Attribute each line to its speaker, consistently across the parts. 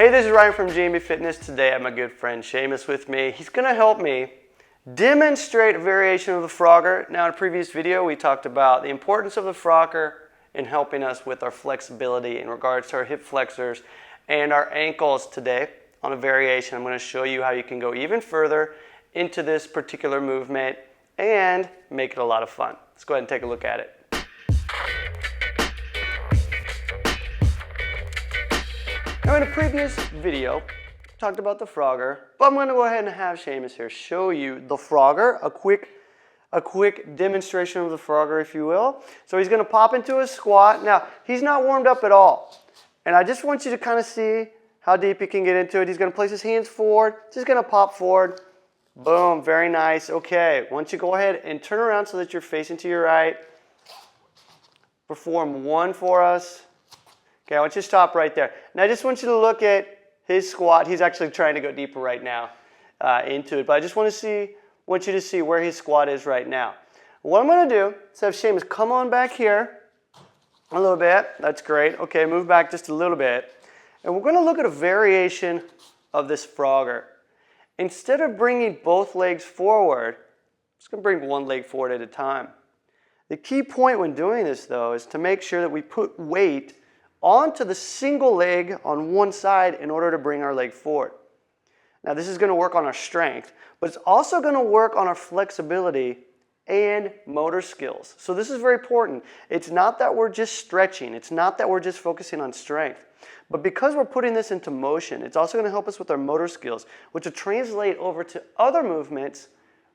Speaker 1: Hey, this is Ryan from JMB Fitness. Today I have my good friend Seamus with me. He's going to help me demonstrate a variation of the Frogger. Now in a previous video we talked about the importance of the Frogger in helping us with our flexibility in regards to our hip flexors and our ankles. Today on a variation I'm going to show you how you can go even further into this particular movement and make it a lot of fun. Let's go ahead and take a look at it. Now in a previous video, talked about the Frogger, but I'm going to go ahead and have Seamus here show you the Frogger, a quick demonstration of the Frogger, if you will. So he's going to pop into a squat. Now, he's not warmed up at all, and I just want you to kind of see how deep he can get into it. He's going to place his hands forward, just going to pop forward. Boom, very nice. Okay, once you go ahead and turn around so that you're facing to your right, perform one for us. Okay, I want you to stop right there. Now I just want you to look at his squat. He's actually trying to go deeper right now into it, but I just want you to see where his squat is right now. What I'm going to do is have Seamus come on back here a little bit. That's great. Okay, move back just a little bit. And we're going to look at a variation of this Frogger. Instead of bringing both legs forward, I'm just going to bring one leg forward at a time. The key point when doing this, though, is to make sure that we put weight onto the single leg on one side in order to bring our leg forward. Now this is going to work on our strength, but it's also going to work on our flexibility and motor skills. So this is very important. It's not that we're just stretching. It's not that we're just focusing on strength. But because we're putting this into motion, it's also going to help us with our motor skills, which will translate over to other movements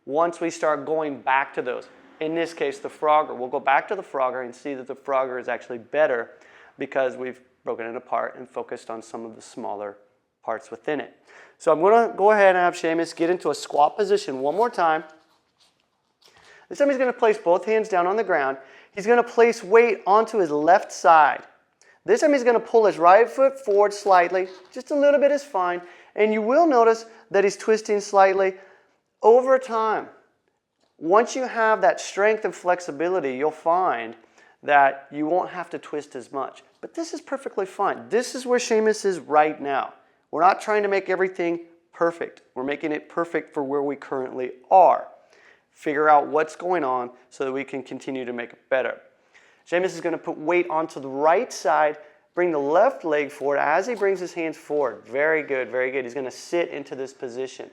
Speaker 1: once we start going back to those. In this case, the Frogger. We'll go back to the Frogger and see that the Frogger is actually better because we've broken it apart and focused on some of the smaller parts within it. So I'm going to go ahead and have Seamus get into a squat position one more time. This time he's going to place both hands down on the ground. He's going to place weight onto his left side. This time he's going to pull his right foot forward slightly. Just a little bit is fine. And you will notice that he's twisting slightly over time. Once you have that strength and flexibility, you'll find that you won't have to twist as much. But this is perfectly fine. This is where Seamus is right now. We're not trying to make everything perfect. We're making it perfect for where we currently are. Figure out what's going on so that we can continue to make it better. Seamus is going to put weight onto the right side, bring the left leg forward as he brings his hands forward. Very good, very good. He's going to sit into this position.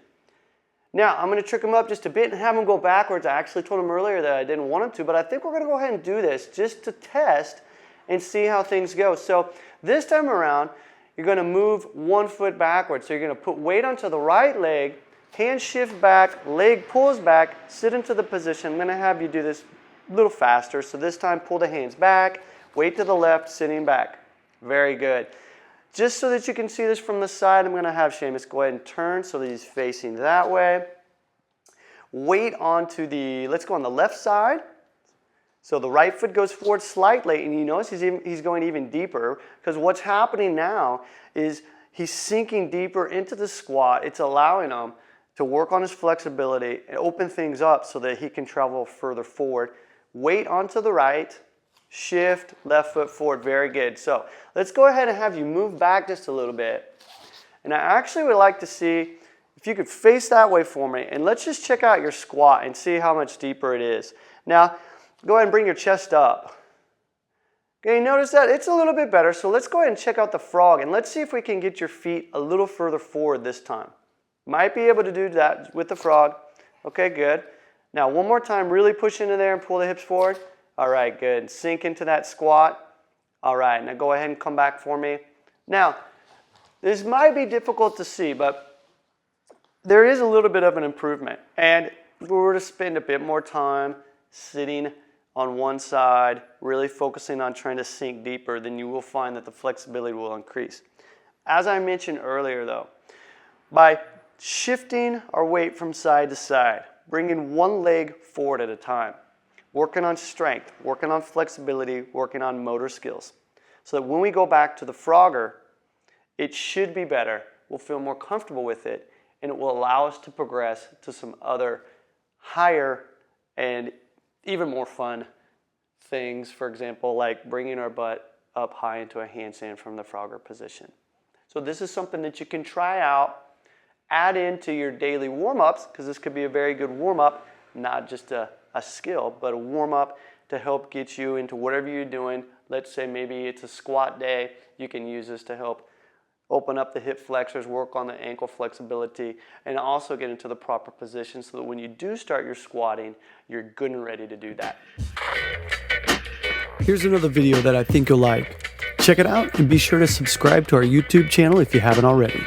Speaker 1: Now, I'm going to trick him up just a bit and have him go backwards. I actually told him earlier that I didn't want him to, but I think we're going to go ahead and do this just to test and see how things go. So this time around, you're going to move one foot backwards. So you're going to put weight onto the right leg, hand shift back, leg pulls back, sit into the position. I'm going to have you do this a little faster. So this time, pull the hands back, weight to the left, sitting back. Very good. Just so that you can see this from the side, I'm going to have Seamus go ahead and turn so that he's facing that way. Weight onto the, let's go on the left side. So the right foot goes forward slightly, and you notice he's going even deeper because what's happening now is he's sinking deeper into the squat. It's allowing him to work on his flexibility and open things up so that he can travel further forward. Weight onto the right. Shift, left foot forward, very good. So let's go ahead and have you move back just a little bit. And I actually would like to see if you could face that way for me. And let's just check out your squat and see how much deeper it is. Now, go ahead and bring your chest up. Okay, notice that it's a little bit better. So let's go ahead and check out the frog. And let's see if we can get your feet a little further forward this time. Might be able to do that with the frog. Okay, good. Now, one more time, really push into there and pull the hips forward. All right, good. Sink into that squat. All right, now go ahead and come back for me. Now, this might be difficult to see, but there is a little bit of an improvement. And if we were to spend a bit more time sitting on one side, really focusing on trying to sink deeper, then you will find that the flexibility will increase. As I mentioned earlier, though, by shifting our weight from side to side, bringing one leg forward at a time, working on strength, working on flexibility, working on motor skills. So that when we go back to the Frogger, it should be better. We'll feel more comfortable with it, and it will allow us to progress to some other higher and even more fun things. For example, like bringing our butt up high into a handstand from the Frogger position. So this is something that you can try out, add into your daily warm-ups, because this could be a very good warm-up, not just a skill, but a warm-up to help get you into whatever you're doing. Let's say maybe it's a squat day. You can use this to help open up the hip flexors, work on the ankle flexibility, and also get into the proper position so that when you do start your squatting, you're good and ready to do that.
Speaker 2: Here's another video that I think you'll like. Check it out and be sure to subscribe to our YouTube channel if you haven't already.